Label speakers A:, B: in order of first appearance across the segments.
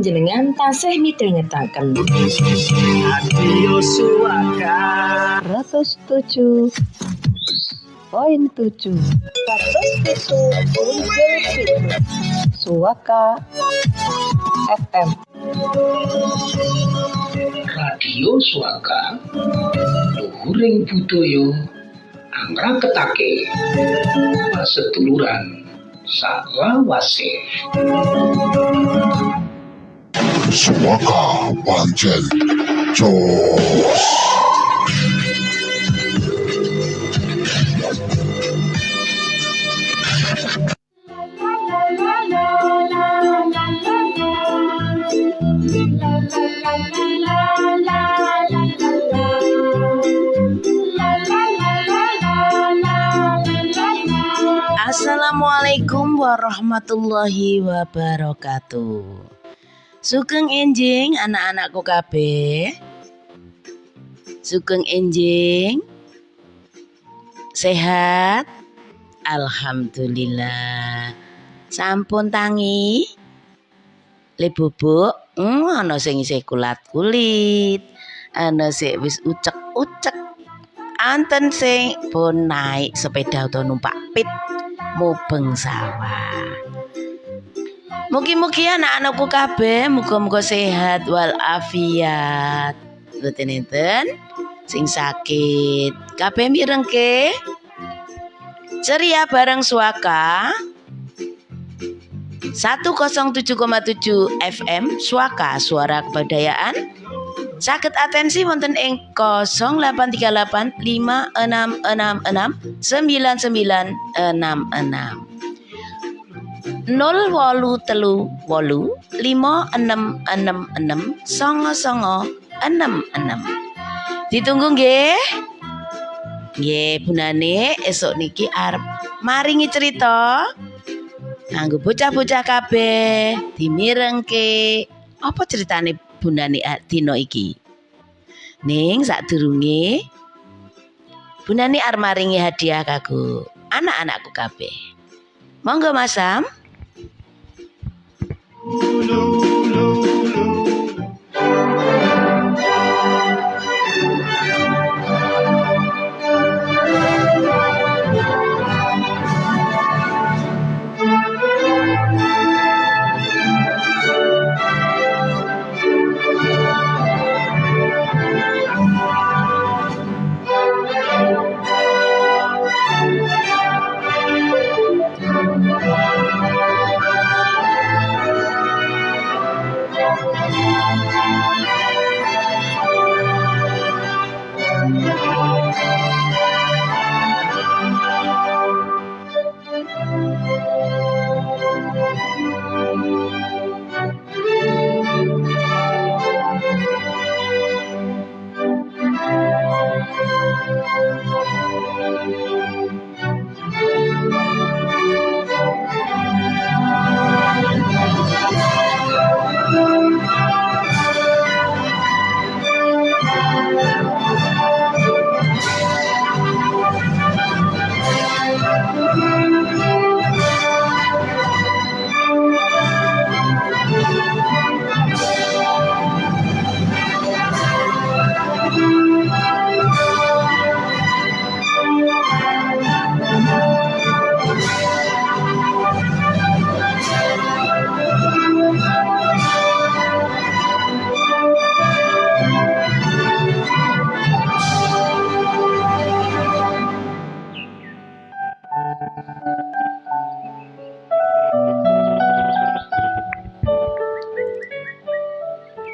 A: panjenengan tasih midhangetaken
B: Radio Suaka
C: 107.7 Suaka FM.
B: Radio Suaka luhuring budaya angraketake paseduluran salawase.
D: Suaka pancen jos.
E: Assalamualaikum warahmatullahi wabarakatuh. Sugeng enjing anak-anakku kabeh. Sugeng enjing. Sehat? Alhamdulillah. Sampun tangi? Le bubuk, ana sing isih kulat-kulit, ana sing wis ucek-ucek. Anten sing pun naik sepeda utawa numpak pit mubeng sawah. Mugi-mugi anak-anakku kabeh muga-muga sehat walafiat. Mboten enten sing sakit. Kabeh mirengke. Ceria bareng Suaka 107,7 FM Suaka Suara Kebudayaan. Saged atensi wonten ing 0838 5666 9966 083 8 5666 9966. Ditunggu nggih. Nggih, bunane esuk niki arep maringi cerita kanggo bocah-bocah kabeh dimirengke. Apa ceritane bunane dina iki? Ning sadurunge bunane arep maringi hadiah kanggo anak-anakku kabeh. Monggo Mas Sam.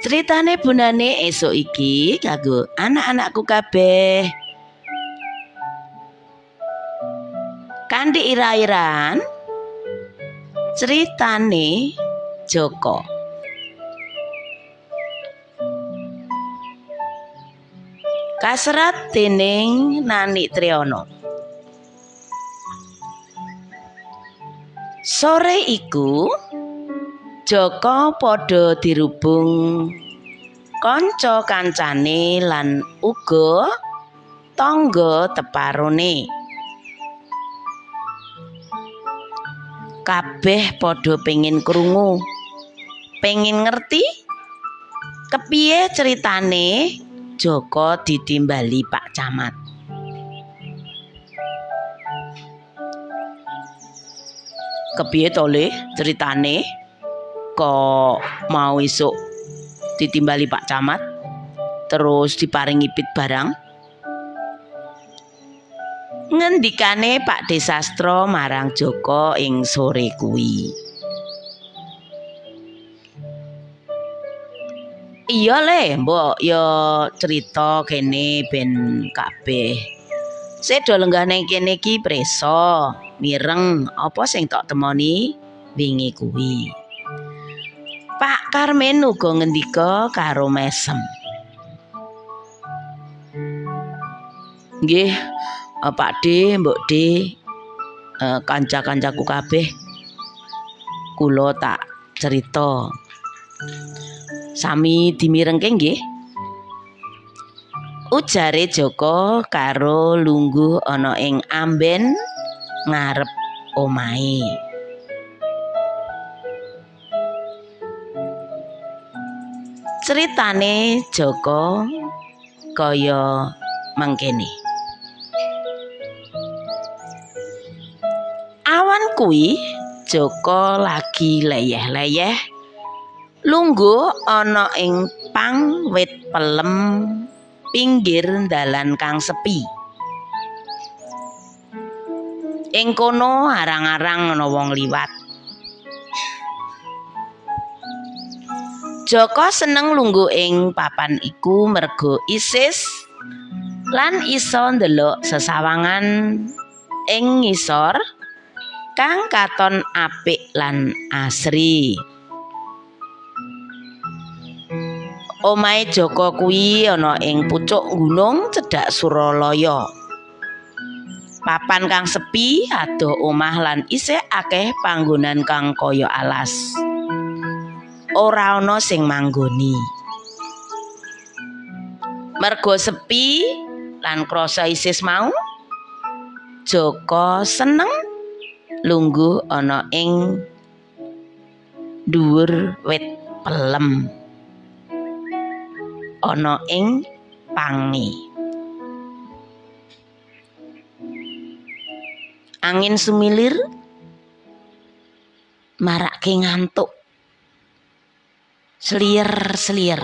E: Ceritane bunane esuk iki kanggo anak-anakku kabeh. Kanthi ira-iran ceritane Joko. Kaserat dening Nani Triyono. Sore iku Joko padha dirubung kanca kancane lan uga tangga teparone. Kabeh padha pengin krungu Pengin ngerti kepiye ceritane Joko ditimbali Pak Camat? Kepiye to Le ceritane kok mau isuk ditimbali Pak Camat terus diparingi pit barang? Ngendikane Pak Desastro marang Joko ing sore kuwi. Iya Le, mbok ya cerita kene ben kabeh. Sedo lenggah nang kene iki preso, mireng apa sing tok temoni wingi kuwi. Pak Karmen uga ngendika karo Mesem. Nggih, Pak D, Mbok D, kanca-kancaku kabeh. Kula tak cerita. Sami dimirengke nggih. Ujare Joko karo lungguh ana ing amben ngarep omahe. Ceritane Joko kaya mangkene. Awan kuwi Joko lagi leyeh-leyeh lungguh ana ing pang wit pelem pinggir dalan kang sepi. Ing kono arang-arang ana wong liwat. Joko seneng lungguh ing papan iku merga isis lan iso ndelok sesawangan ing ngisor kang katon apik lan asri. Omahe Joko kuwi ana ing pucuk gunung cedhak Suralaya. Papan kang sepi adoh omah lan isih akeh panggonan kang kaya alas. Ora ana sing manggoni. Merga sepi lan krasa isis mau, Joko seneng lungguh ana ing dhuwur wit pelem. Ana ing pangi. Angin sumilir marake ngantuk. Selier-selier.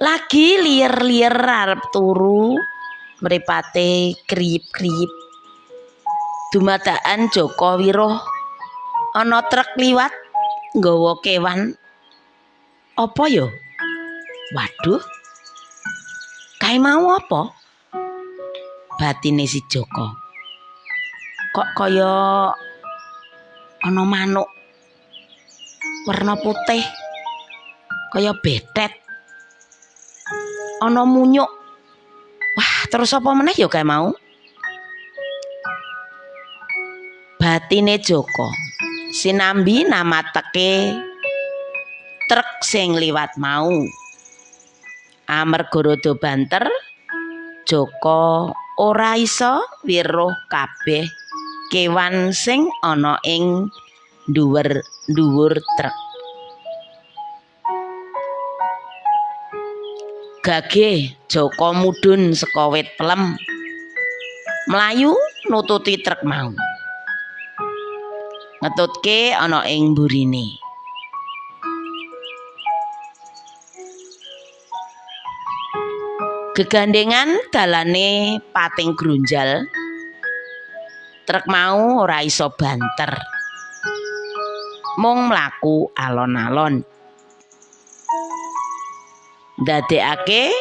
E: Lagi lier-lier arep turu, mripate kriyip-kriyip. Dumadakan Joko wiruh ana truk liwat nggawa kewan. Apa ya? Waduh. Kae mau apa? Batine si Joko. Kok kaya ana manuk warna putih kaya betet. Ana munyuk. Wah, terus apa meneh ya kae mau? Batine Joko sinambi namateke truk sing liwat mau. Amarga rada banter, Joko ora iso wiruh kabeh kewan sing ana ing dhuwur truk. Gage Joko mudhun saka wit pelem. Mlayu nututi truk mau. Ngetutke ana ing mburine. Gegandengan dalane pating grunjal. Truk mau ora iso banter. Mung mlaku alon-alon. Ndadekake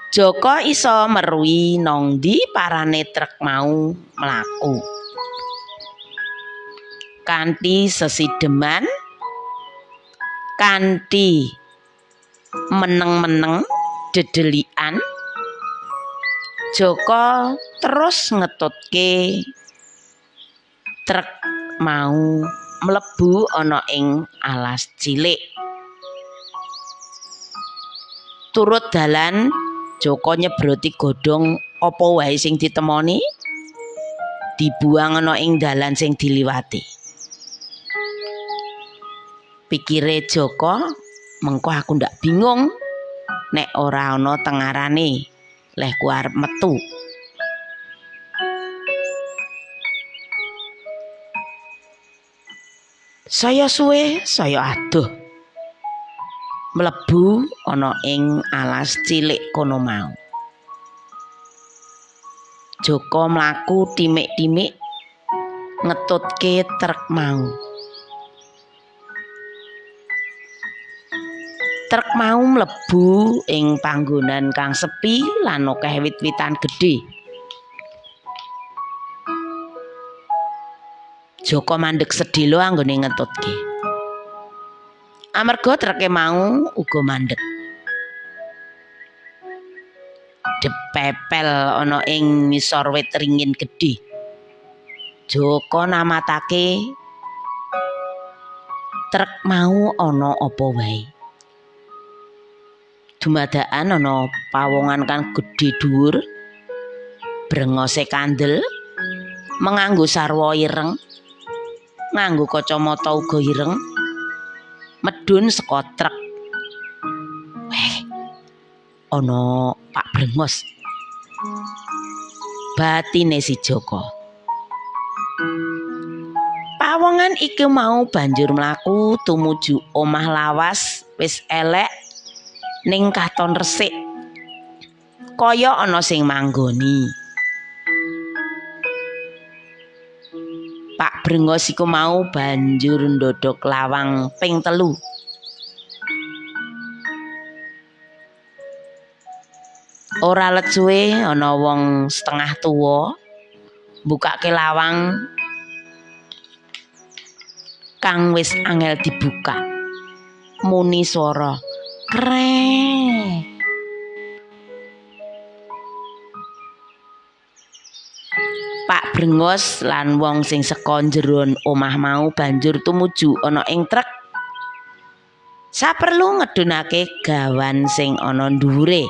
E: Joko iso meruhi nang ndi parane truk mau mlaku. Kanthi sesideman, kanthi meneng-meneng dedelikan, Joko terus ngetutke truk mau mlebu ana ing alas cilik. Turut dalan Joko nyebroti godhong apa wae sing ditemoni, dibuang ana ing dalan sing diliwati. Pikire Joko, mengko aku ndak bingung nek ora ana tengarane leh ku arep metu. Saya suwe, saya adoh mlebu ana ing alas cilik kono mau. Joko mlaku timik-timik ngetutke truk mau. Truk mau mlebu ing panggonan kang sepi lan akeh wit-witan gedhe. Joko mandeg sedhela anggone ngetutke. Amarga truke mau uga mandeg. Depepel ana ing ngisor wit ringin gedhe. Joko namatake truk mau ana apa wae. Dumadakan ana pawongan kang gedhe dhuwur, brengose kandel, menganggo sarwa ireng, nganggo kacamata uga ireng, medhun saka truk. Weh, ana Pak Brengos. Batine si Joko. Pawongan iki mau banjur mlaku tumuju omah lawas wis elek ning katon resik. Kaya ana sing manggoni. Pak Brengos iku mau banjur ndodhok lawang ping 3. Ora let suwe ana wong setengah tuwa mbukake lawang kang wis angel dibuka. Muni swara krek. Pak Brengos lan wong sing saka njero omah mau banjur tumuju ana ing truk. Saperlu ngedunake gawan sing ana dhuwure.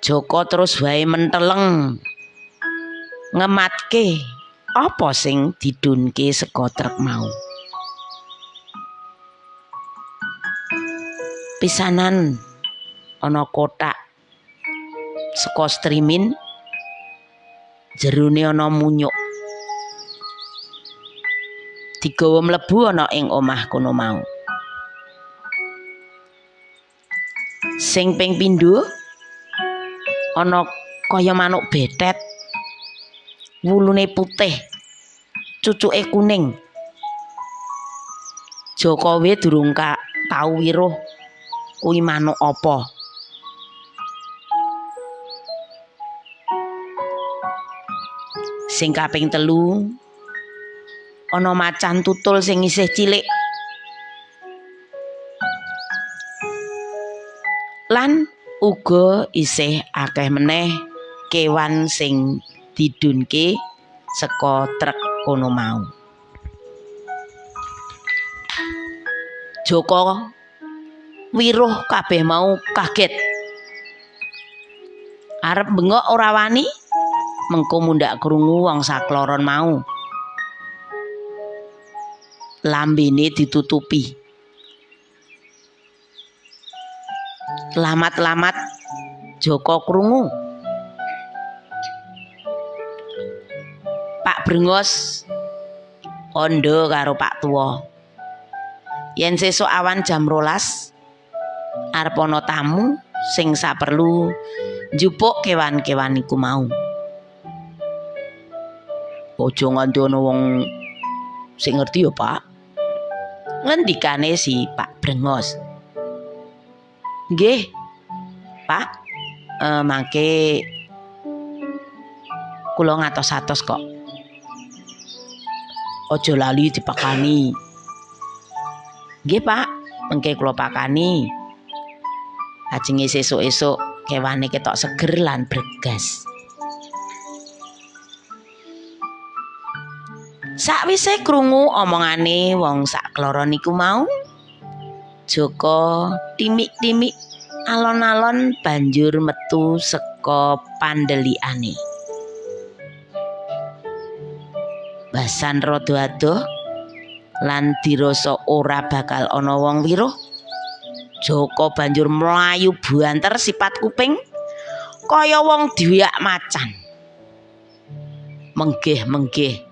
E: Joko terus wae menteleng ngematke apa sing didunke saka truk mau. Pisanan ana kotak saka strimin, jerone ana munyuk. Digawa mlebu ana ing omah kono mau. Sing ping pindho ana kaya manuk betet. Wulune putih, cucuke kuning. Joko we durung tau wiruh kuwi manuk apa. Sing kaping 3 ana macan tutul sing isih cilik. Lan uga isih akeh meneh kewan sing didunke saka truk kono mau. Joko wiruh kabeh mau kaget. Arep bengok ora wani, mengko mundak krungu wong sakloron mau. Lambene ditutupi. Lamat-lamat Joko krungu. Pak Brengos kondo karo Pak Tuwa. Yen sesuk awan jam 12 arep ana tamu sing saperlu njupuk kewan-kewan iku mau. Ojo nganti ana wong sing ngerti ya, Pak. Ngendikane si Pak Brengos. Nggih, Pak. Mangke kula ngatos-atos kok. Ojo lali dipakani. Nggih, Pak. Mengke kula pakani. Ajenge sesuk-esuk kewane ketok seger lan bregas. Sakwise krungu omongane wong sakloron iku mau, Joko timik-timik alon-alon banjur metu saka pandelikane. Basan rada adoh lan dirasa ora bakal ana wong wiruh. Joko banjur mlayu buanter sipat kuping kaya wong diwiak macan. Menggih-menggih.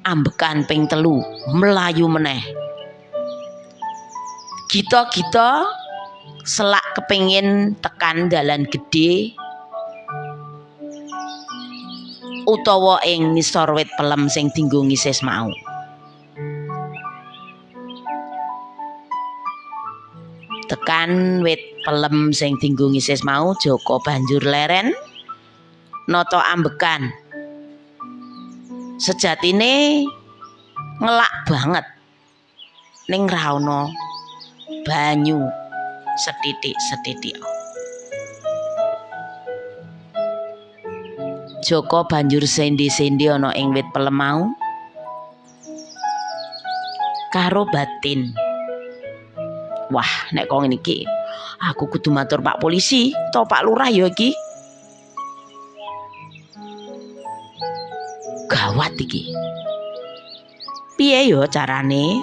E: Ambekan ping 3 mlayu meneh. Gita-gita selak kepengin tekan dalan gedhe utawa ing ngisor wit pelem sing dienggo ngisis mau. Tekan wit pelem sing dienggo ngisis mau, Joko banjur leren nata ambekan. Sejatine ngelak banget ning ra ono banyu setitik-setitik. Joko banjur sendi-sendi ana ing wit pelem mau karo batin. Wah, nek kok ngene iki aku kudu matur Pak Polisi atau Pak Lurah ya iki. Gawat iki. Piye yo carane?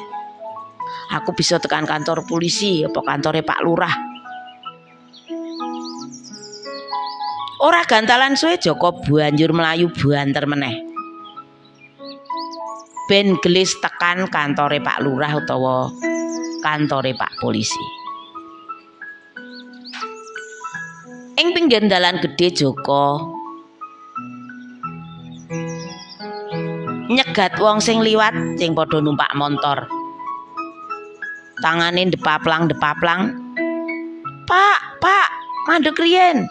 E: Aku bisa tekan kantor polisi apa kantore Pak Lurah? Ora gantalan suwe Joko banjur melayu buanter meneh. Ben gelis tekan kantore Pak Lurah utawa kantore Pak Polisi. Ing pinggir dalan gedhe Joko nyegat wong sing liwat sing padha numpak motor. Tangane depaplang. Pak, mandeg riyen.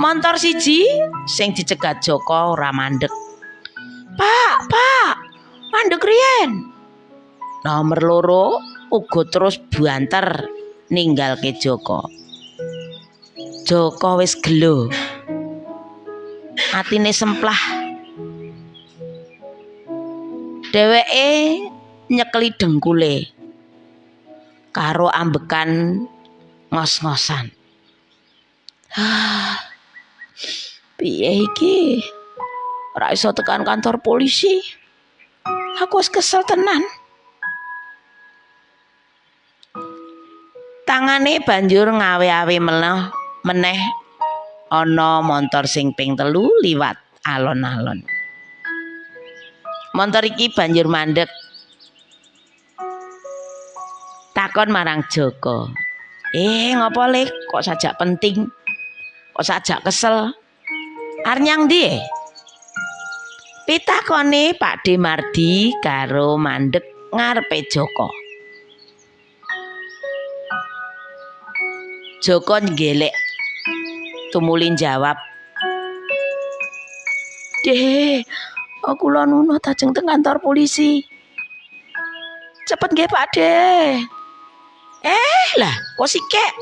E: Montor siji sing dicegat Joko ora mandeg. Pak, mandeg riyen. Nomor 2 uga terus buanter ninggalke Joko. Joko wis gelo. Atine semplah. Dheweke nyekeli dengkule karo ambekan ngos-ngosan. Piye iki? Ora iso tekan kantor polisi. Aku wis kesel tenan. Tangane banjur ngawe-awe meneh ana montor sing ping 3 liwat alon-alon. Montor iki banjur mandeg. Takon marang Joko. Ngopo Le? Kok sajak penting? Kok sajak kesel? Arnyang ndi? Pitakone Pak De Mardi karo mandeg ngarepe Joko. Joko ngelek tumulin jawab. Kula nunuh tajeng teng kantor polisi. Cepet nggih Pak De. Lah, kok sikek?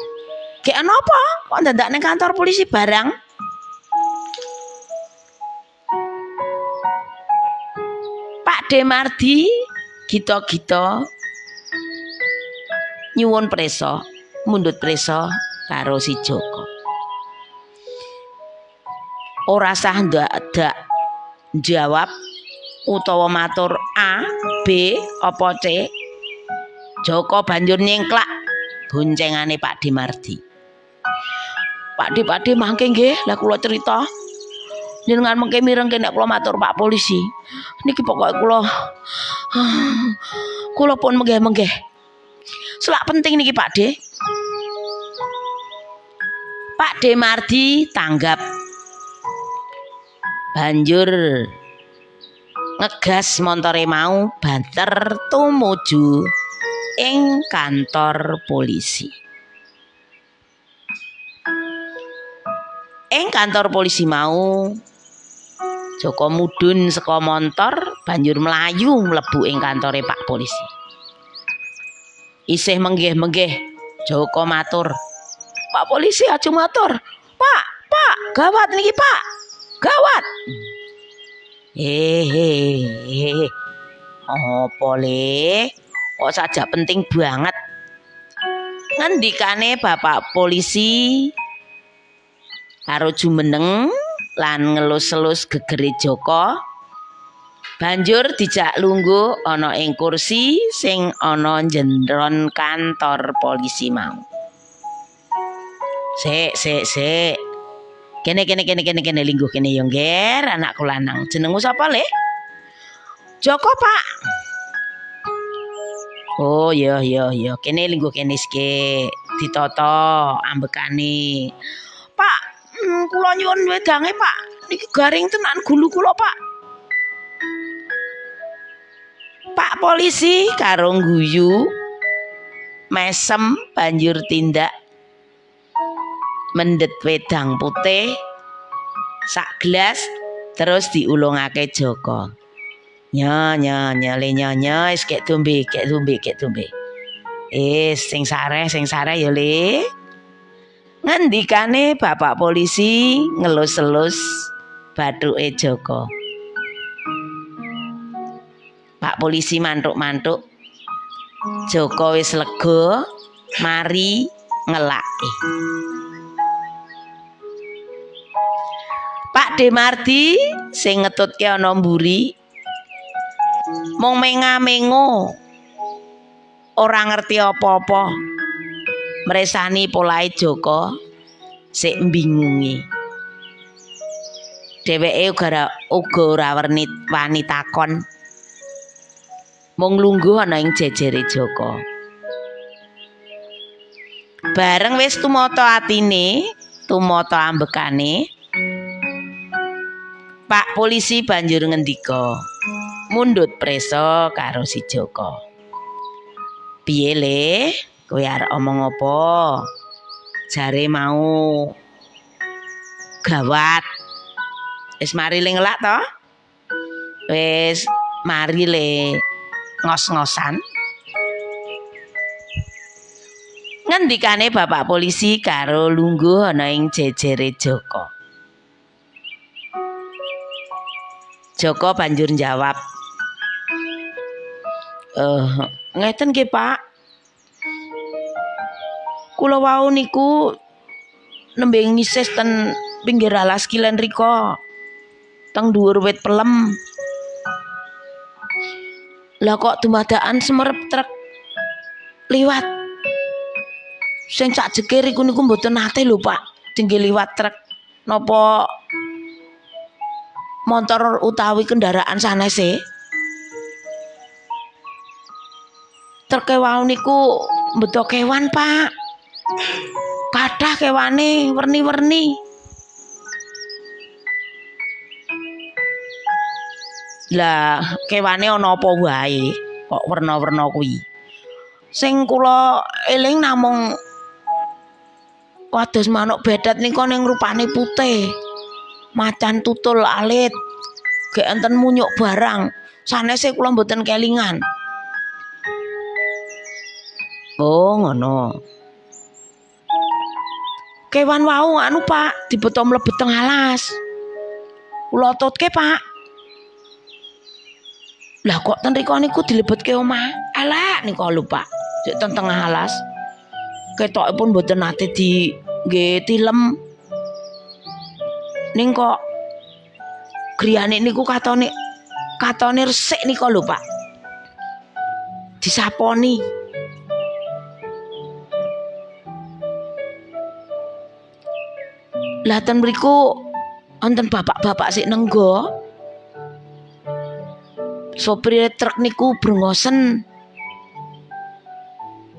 E: Gek napa? Kok ndadak ning kantor polisi barang? Pak De Mardi gita-gita nyuwun preso, mundhut preso karo si Joko. Ora sah ndak jawab utawa matur A, B, apa C. Joko banjur nyengklak boncengane Pak De Mardi. Pak De mangke nggih, lah kula cerita. Jenengan mengke mireng nek kula matur Pak Polisi. Niki pokoke kula pun menggeh-menggeh. Selak penting niki Pak De. Pak De Mardi tanggap. Banjur ngegas montore mau banter tumuju ing kantor polisi. Ing kantor polisi mau Joko mudhun saka montor banjur mlayu mlebu ing kantore Pak Polisi. Isih menggeh-menggeh Joko matur, "Pak Polisi aja matur. Pak, gawat niki Pak. Gawat." Apa Le? Kok sajak penting banget. Ngendikane Bapak Polisi karo jumeneng lan ngelus-elus gegere Joko Banjur dijak lungguh ana ing kursi sing ana njendron kantor polisi mau. Sik. Kene lingguh kene yo ngger anakku lanang. Jenengmu sapa, Le? Joko, Pak. Oh, iya. Kene lingguh kene sik. Ditata ambekane. Pak, kula nyuwun wedange, Pak. Niki garing tenan gulu kula, Pak. Pak polisi karo guyu mesem banjur tindak mendet wedang putih sak gelas terus diulungake Joko. Nya wis kek tombe. Sing sareh ya Le. Ngendikane bapak polisi ngelus-elus bathuke Joko. Pak polisi mantuk-mantuk. Joko wis lega, mari ngelaki. Pak Demardi sing ngetutke ana mburi mung menga-mengo. Ora ngerti apa-apa. Mresani polahe Joko sik mbingungi. Dheweke uga ora wani takon. Mung lungguh ana ing jejere Joko. Bareng wis tumata atine, tumata ambekane, Pak polisi banjur ngendika, mundhut preso karo si Joko. Piye Le, kowe arep omong apa? Jare mau gawat. Wis mari Le ngelak to? Wis mari Le ngos-ngosan. Ngendikane bapak polisi karo lungguh ana ing jejere Joko. Joko banjur njawab, ngeten nggih Pak. Kula wau niku nembe ngisis ten pinggir alas kilen rika. Teng dhuwur wit pelem. Lah kok dumadakan semerep truk liwat. Sing sak jekir iku niku mboten nate lho Pak, dingge liwat truk napa motor utawi kendaraan sanese. Truk wau niku mbeto kewan Pak. Kathah kewane werni-werni. Lah kewane ana apa wae kok werna-werna kuwi. Sing kula eling namung wados manuk bedat nika ning rupane putih. Macan tutul alit. Gek enten munyuk barang. Sanese kula mboten kelingan. Oh, ngono. Kewan wau anu Pak, dibeto mlebet teng alas. Kula tutke Pak. Lah kok ten rika niku dilebetke omah. Elek nika lho Pak. Sik ten tengah alas. Ketokipun mboten nate di nggih tilem. Ning kok griyane niku katone resik nika lho Pak. Disaponi. Lah ten mriku wonten bapak-bapak sik nenggo. Sopir truk niku brengosen.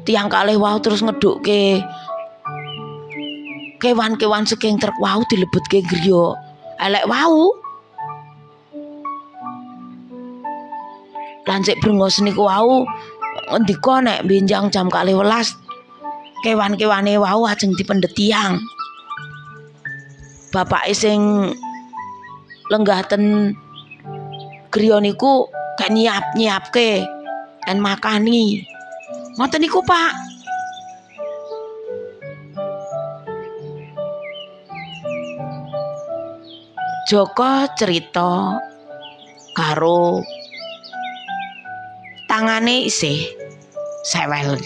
E: Tiang kalih wau terus ngedukke kewan-kewan saking truk wau dilebetke griya. Elek wau. Lan sik brengosen niku wau ngendika nek benjang jam 12 kewan-kewane wau ajeng dipendhet tiang. Bapake sing lenggah ten griya niku gak nyiapke kan makani. Ngoten niku Pak. Joko cerita karo tangane isih sewel.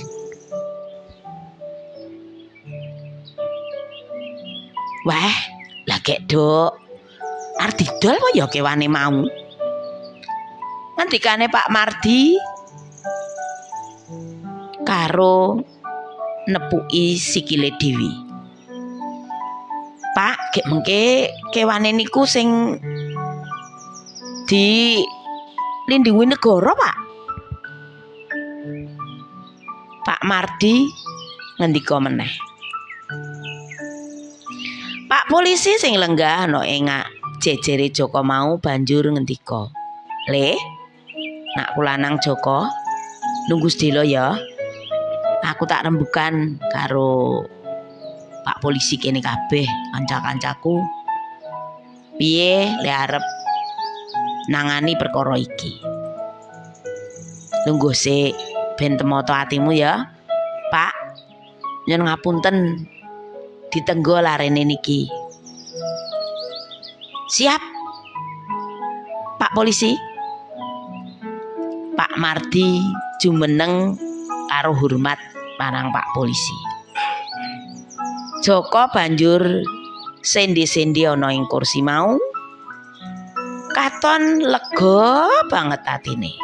E: Wah, lah gek Dok. Arep didol apa ya kewane mau? ngendikane Pak Mardi karo nepuki sikile Dewi. Pak, gek mengke kewane niku sing dilindungi negara, Pak. Pak Mardi ngendika meneh. Pak polisi sing lenggah ana ing jejere Joko mau banjur ngendika, "Le, nak kulanang Joko, nunggu sedelo ya. Aku tak rembukan karo Pak polisi kene kabeh kanca-kancaku. Piye le arep nangani perkara iki. Lungguh sik ben temoto atimu ya, Pak. Nyun ngapunten ditenggo larene niki." "Siap, Pak polisi." Pak Mardi jumeneng karo hormat marang Pak polisi. Joko banjur sendi-sendi ana ing kursi mau. Katon lega banget atine.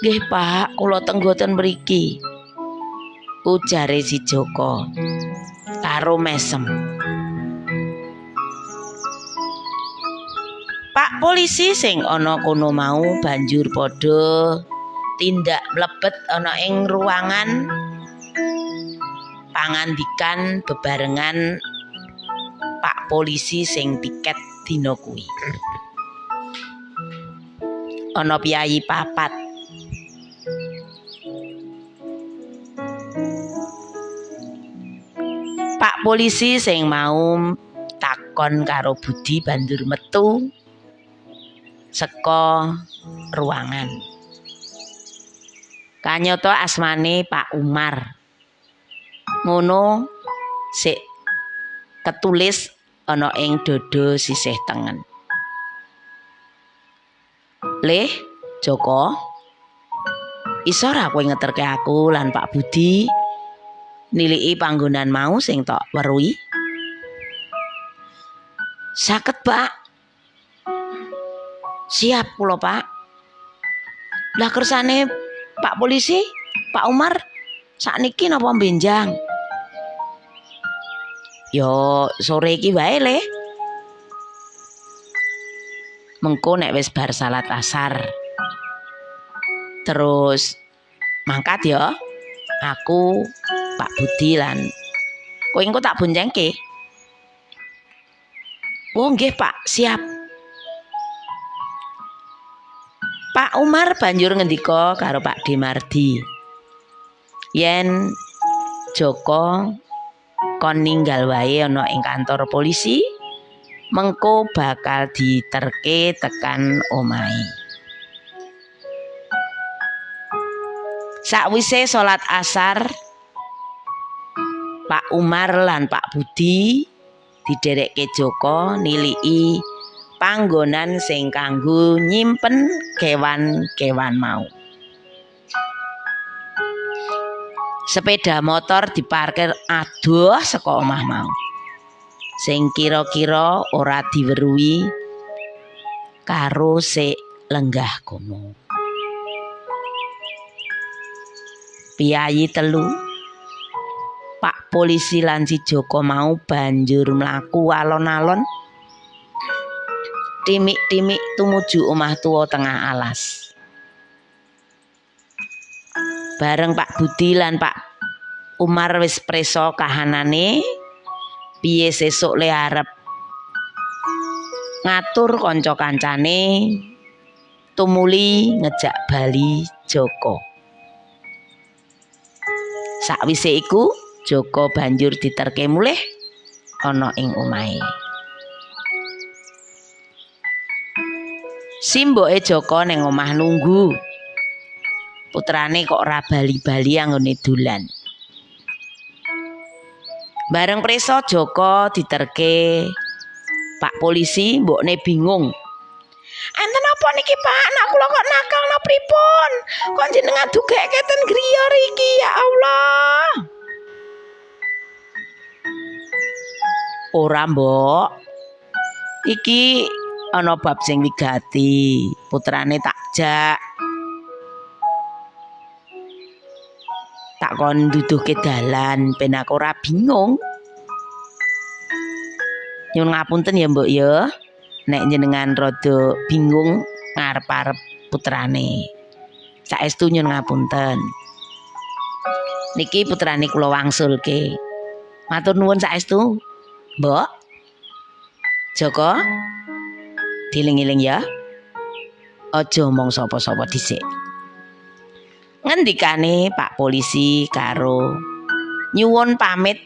E: "Nggih, Pak, kula tenggoten mriki," ujare si Joko karo mesem. Pak polisi sing ana kono mau banjur padha tindak mlebet ana ing ruangan pangandikan bebarengan Pak polisi sing tiket dina kuwi. Ana piyayi papat. Pak polisi sing mau takon karo Budi banjur metu saka ruangan. Kanyata asmane Pak Umar. Ngono sik ketulis ana ing dada sisih tengen. "Le, Joko, iso ra kowe ngeterke aku lan Pak Budi niliki panggonan mau sing tok weruhi?" "Saged, Pak." "Siap kula, Pak." "Lah kersane Pak polisi, Pak Umar sakniki napa benjang?" "Yo sore iki wae, Le. Mengko nek wis bar salat asar terus mangkat ya. Aku, Pak Budi lan kowe engko tak boncengke." "Oh nggih, Pak, siap." Pak Umar banjur ngendika karo Pak Demardi, yen Joko kon ninggal wae ana ing kantor polisi, mengko bakal diterke tekan omahe. Sakwise salat asar, Pak Umar lan Pak Budi diderekke Joko niliki panggonan sing kanggo nyimpen kewan-kewan mau. Sepeda motor diparkir adoh saka omah mau, sing kira-kira ora diweruhi karo sik lenggah kono. Piyayi telu, Pak polisi lan si Joko mau banjur mlaku alon-alon timik-timik tumuju omah tua tengah alas. Bareng Pak Budi lan Pak Umar wis preso kahanane piye sesuk le arep ngatur kanca kancane tumuli ngejak bali Joko. Sakwise iku Joko banjur diterke mulih ana ing omahe. Simboke Joko ning omah nunggu. Putrane kok ora bali-bali anggone dolan. Bareng preso Joko diterke Pak polisi, mbokne bingung. "Enten apa niki, Pak? Anak kula kok nakal napa pripun? Kok jenengan dugeke ten griya iki, ya Allah?" "Ora, Mbok. Iki ana bab sing wigati, putrane takjak. Tak kon duduhke dalan ben aku ora bingung. Nyuwun ngapunten ya Mbok ya, nek jenengan rada bingung ngarep-arep putrane. Saestu nyuwun ngapunten. Niki putrane kula wangsulke. Matur nuwun saestu, Mbok. Joko, dieling-eling ya. Aja omong sapa-sapa dhisik. Ngendikane Pak Polisi karo nyuwun pamit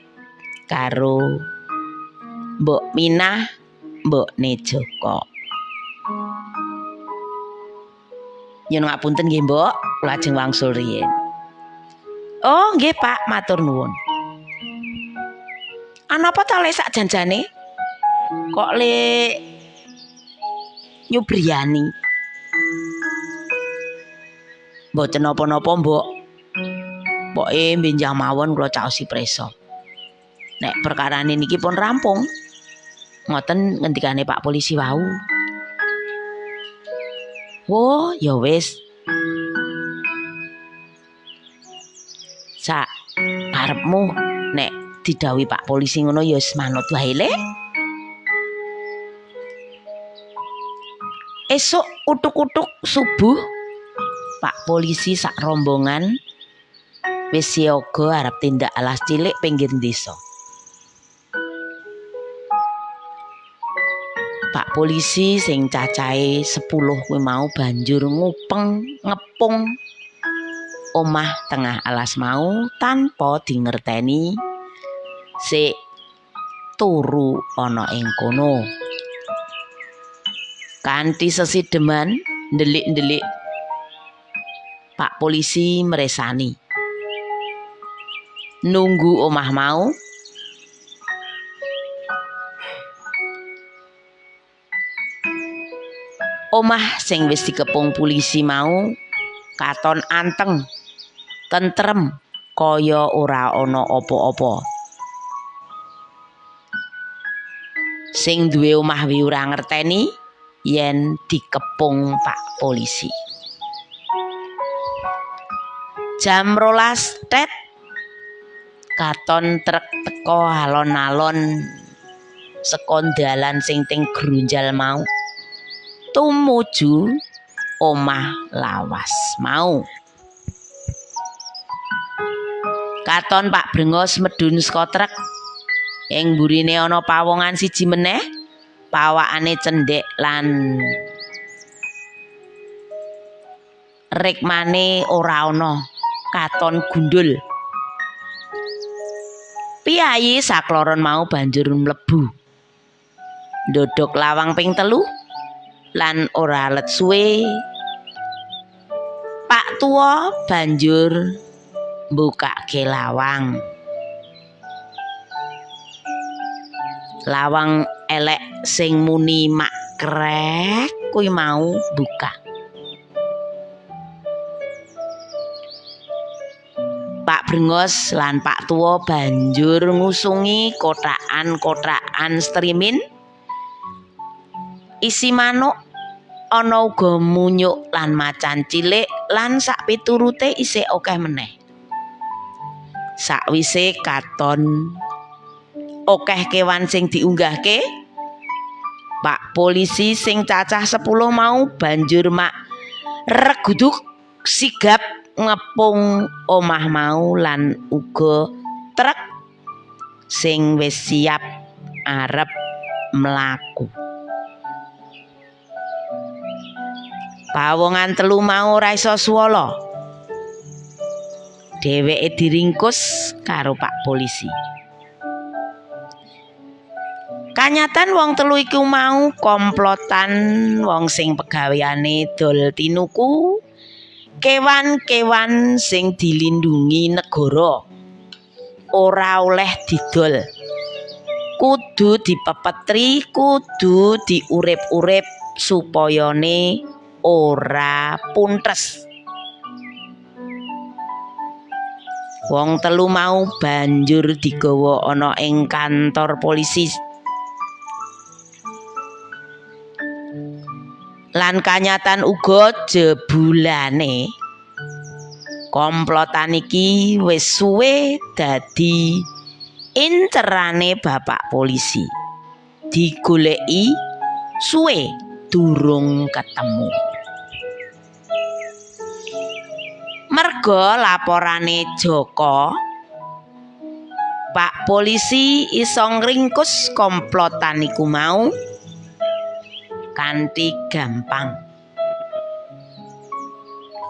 E: karo Mbok Minah, Mbok Nejoko. Nyuwun ngapunten nggih Mbok, kula ajeng wangsul riyin. Oh nggih Pak, matur nuwun. Anapa ta le sak janjane? Kok le nyubriani? Mboten napa-napa, Mbok. Pokoke benjang mawon kula caosi preso. Nek perkarane niki pun rampung. Ngoten ngendikane Pak Polisi wau. Oh, ya wis. Sak karepmu nek didhawuhi Pak Polisi ngono ya wis manut wae le. Esuk utuk-utuk subuh Pak Polisi sak rombongan wis siaga arep tindak alas cilik pinggir desa. Pak Polisi sing cacahe 10 kuwi mau banjur ngepung omah tengah alas mau tanpa dingerteni sik turu ana ing kono. Kanthi sesideman ndelik-ndelik Pak Polisi meresani. Nunggu omah mau omah sing wis dikepung polisi mau katon anteng, tentrem kaya ora ana apa-apa. Sing duwe omah wi ora ngerteni yen dikepung Pak Polisi. Jam 12 tet katon truk teko alon-alon sekondalan sing teng grunjal mau tumuju omah lawas mau. Katon Pak Brengos medun saka truk. Ing mburine ana pawongan siji meneh, pawakane cendhek lan rikmane ora ana, katon gundul. Piyayi sakloron mau banjur mlebu. Ndodhok lawang ping 3 lan ora let suwe Pak Tuwa banjur mbukake lawang. Lawang elek sing muni mak krek kuwi mau buka. Pak Brengos lan Pak Tuwa banjur ngusungi kotakan-kotakan strimin isi manuk, ana uga munyuk lan macan cilik lan sak piturute isih akeh meneh. Sakwise katon akeh kewan sing diunggahke, Pak Polisi sing cacah 10 mau banjur mak reguduk sigap ngepung omah mau lan uga truk sing wis siap arep mlaku. Pawongan 3 mau ora iso swala. Dheweke diringkus karo Pak Polisi. Kanyatan wong 3 iku mau komplotan wong sing pegaweane dol tinuku kewan-kewan sing dilindungi negara. Ora oleh didol. Kudu dipepetri, kudu diurip-urip supayane ora puntes. Wong 3 mau banjur digawa ana ing kantor polisi. Lan kanyatan uga jebulane komplotan iki wis suwe dadi incerane bapak polisi. Digoleki suwe durung ketemu. Merga laporane Joko, Pak polisi iso ngringkus komplotan iku mau kanthi gampang.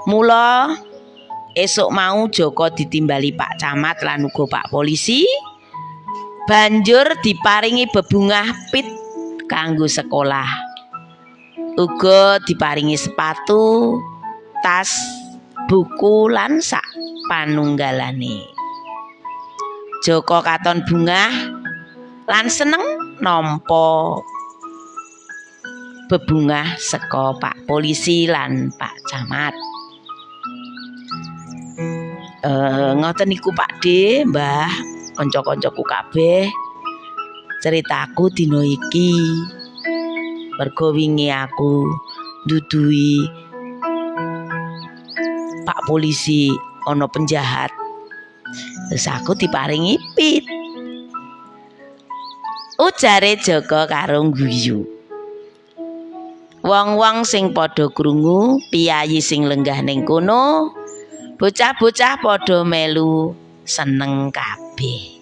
E: Mula esuk mau Joko ditimbali Pak Camat lan uga Pak polisi, banjur diparingi bebungah pit kanggo sekolah. Uga diparingi sepatu, tas, buku lan sak panunggalane. Joko katon bungah lan seneng nampa bebungah saka Pak polisi lan Pak Camat. Ngoten niku Pak D, Mbah, kanca-kancaku kabeh. Ceritaku dina iki mergo wingi aku nduduhi Pak polisi ana penjahat. Terus aku diparingi pit. Ujare Joko karo guyu. Wong-wong sing padha krungu, piyayi sing lenggah ning kono, bocah-bocah padha melu seneng kabeh.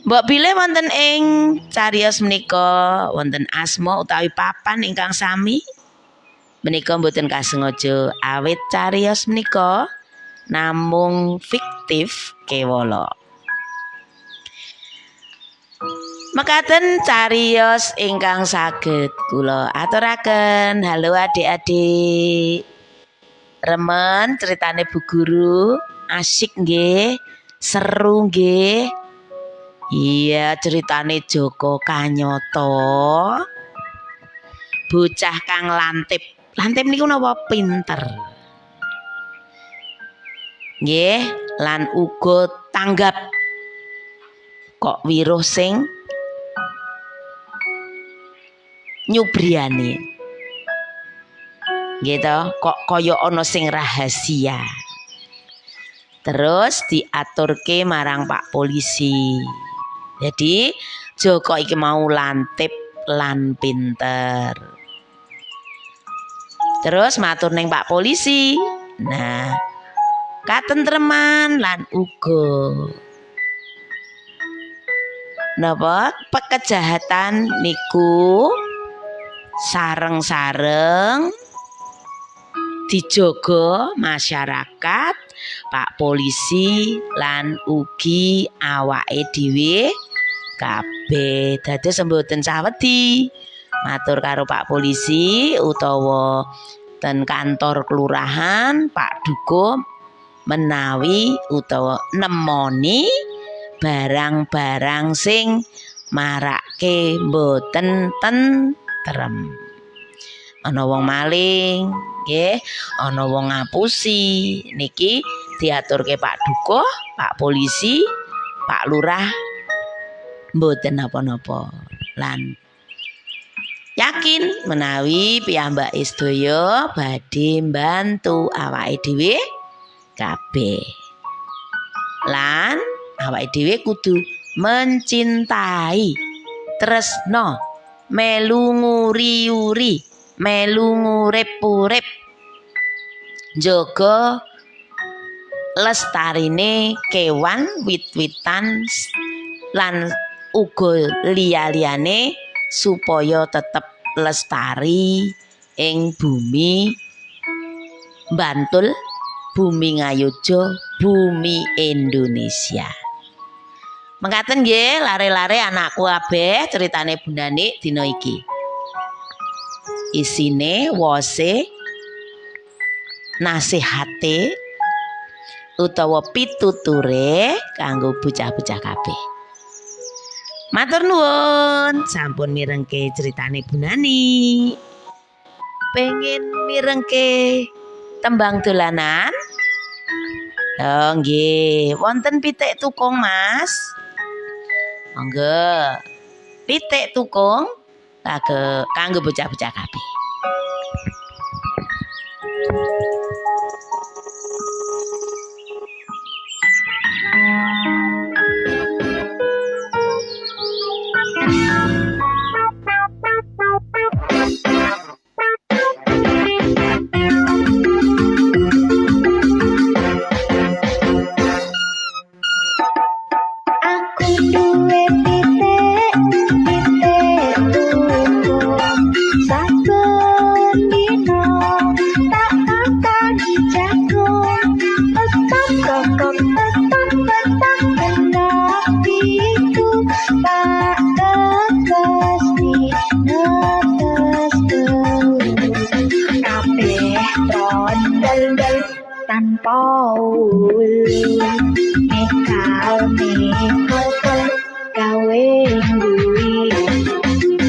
E: Mbok bilih wonten ing cariyos menika wonten asma utawi papan ingkang sami. Menika mboten kasengaja awit cariyos menika namung fiktif kewala. Mekaten cariyos ingkang saged kula aturaken. Halo adik-adik. Remen ceritane Bu Guru, asik nggih, seru nggih. Iya, ceritane Joko Kanyata. Bocah kang lantip. Lantip niku napa pinter. Nggih, lan uga tanggap. Kok wiruh sing nyubriane. Nggih to, kok kaya ana sing rahasia. Terus diaturke marang Pak polisi. Jadi Joko iki mau lantip lan pinter. Terus matur ning Pak polisi. Nah, katentreman lan uga napa pekejahatan niku sareng-sareng dijaga masyarakat, Pak polisi lan ugi awake dhewe kabeh. Dados mboten sawedi matur karo Pak polisi utawa ten kantor kelurahan, Pak Duko menawi utawa nemoni barang-barang sing marake mboten tentrem. Ana wong maling, nggih, ana wong ngapusi. Niki diaturke Pak Duko, Pak polisi, Pak lurah mboten napa-napa. Lan yakin menawi piyambake sedaya badhe mbantu awake dhewe kabeh. Lan awake dhewe kudu mencintai, tresno, melu nguri-uri, melu ngurip-urip, njaga lestarine kewan, wit-witan lan uga liya-liyane supaya tetep lestari ing bumi Bantul, bumi Ngayodya, bumi Indonesia. Mengkaten nggih lare-lare anakku kabeh ceritane Bundane dina iki. Isine wose nasihate utawa pituture kanggo bocah-bocah kabeh. Matur nuwun, sampun mirengke ceritane Bunani. Pengen mirengke tembang dolanan? Oh nggih, wonten pitik tukung, Mas. Monggo. Pitik tukung kanggo bocah-bocah kabeh.
F: Aku duwe pitik tukung saben dina tak akan jagung tetap kokok tetap enak itu tak tetes di netes kabeh trondel tanpa ulu Mikal gawe ngui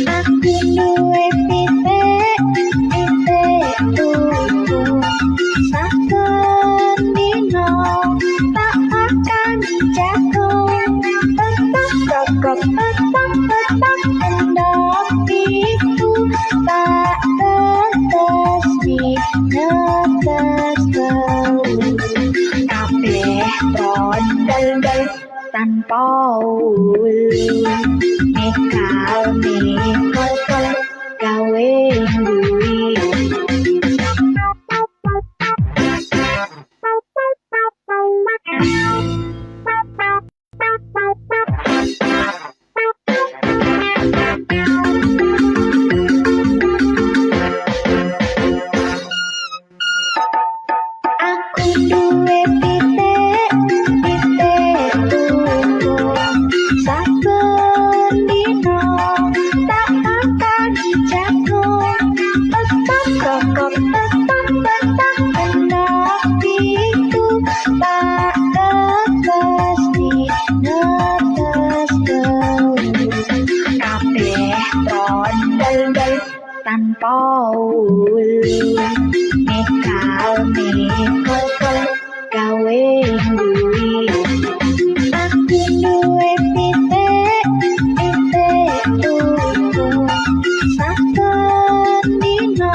F: aku duwe pitik tukung saben dina tak akan jagung tetap kokok tetap enak itu tak tetes di netes kabeh trondel tanpa ulu mikal gawe ngui aku duwe pitik tukung saben dina tak akan jagung tetap kokok tetap enak itu tak tetes di netes kabeh trondel tanpa ulu mikal gawe ngui aku duwe pitik tukung saben dina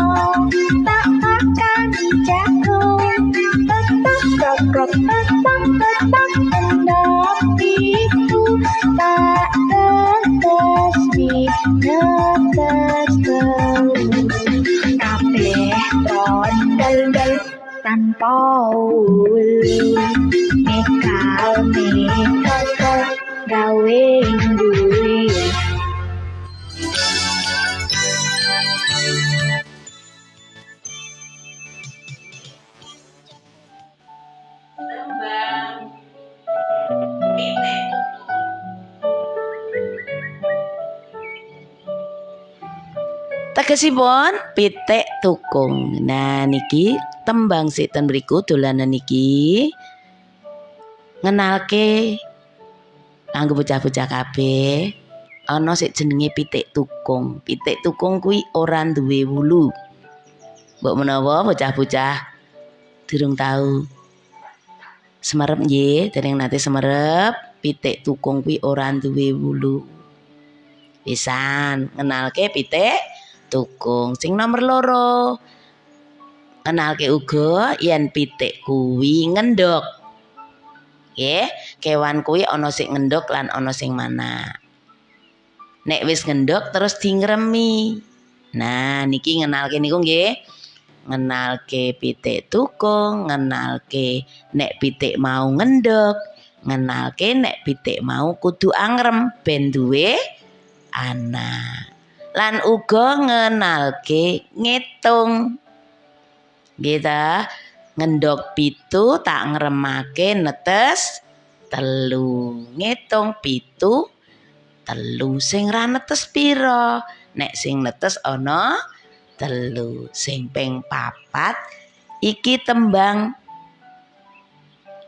F: tak akan jagung tetap kokok tetap enak itu tak tetes di netes kabeh trondel tanpa ulu mikal gawe ngui
E: Tegesipun pitik tukung. Nah niki tembang sinten mriku dolanan niki ngenalke kanggo bocah-bocah kabeh ana sik jenenge pitik tukung. Pitik tukung kuwi ora duwe wulu. Mbok menawa bocah-bocah durung tahu semerep nggih, dereng nate semerep, pitik tukung kuwi ora duwe wulu. Pisan ngenalke pitik tukung. Sing nomor 2 ngenalke uga yen pitik kuwi ngendhog. Nggih, kewan kuwi ana sing ngendhog lan ana sing mana. Nek wis ngendhog terus dingremi. Nah, niki ngenalke niku nggih. Ngenalke pitik tukung, ngenalke nek pitik mau ngendhog, ngenalke nek pitik mau kudu angrem ben duwe anak. Lan uga ngenalke ngitung. Nggih ta, ngendhog 7 tak ngremake netes 3. Ngitung 7 3 sing ra netes pira? Nek sing netes ana 3. Sing ping 4 iki tembang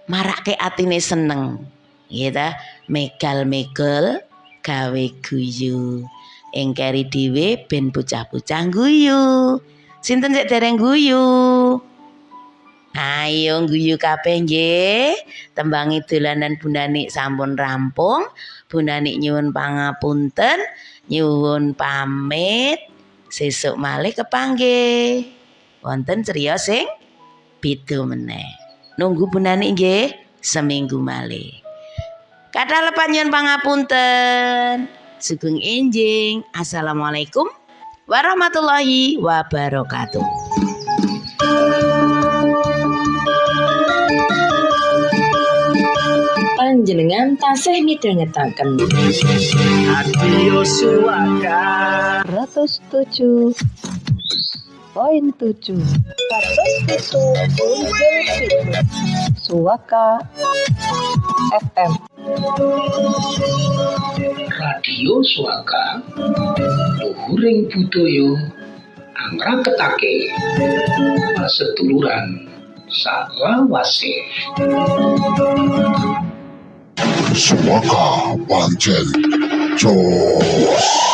E: marake atine seneng. Nggih ta, megal-megel gawe guyu. Ing keri dhewe ben bocah-bocah guyu. Sinten sik dereng guyu? Ayo guyu kabeh nggih. Tembangi dolanan Bundani sampun rampung. Bundani nyuwun pangapunten, nyuwun pamit. Sesuk malih kepanggih. Wonten criyos sing beda meneh. Nunggu Bundani nggih seminggu malih. Kathah lepat nyuwun pangapunten. Sugeng enjing. Assalamualaikum warahmatullahi wabarakatuh.
A: Panjenengan tasih midhangetaken
B: Radio Suaka
C: 107.7 Suaka FM.
B: Radio Suaka luhuring budaya angraketake paseduluran salawase.
D: Suaka pancen jos.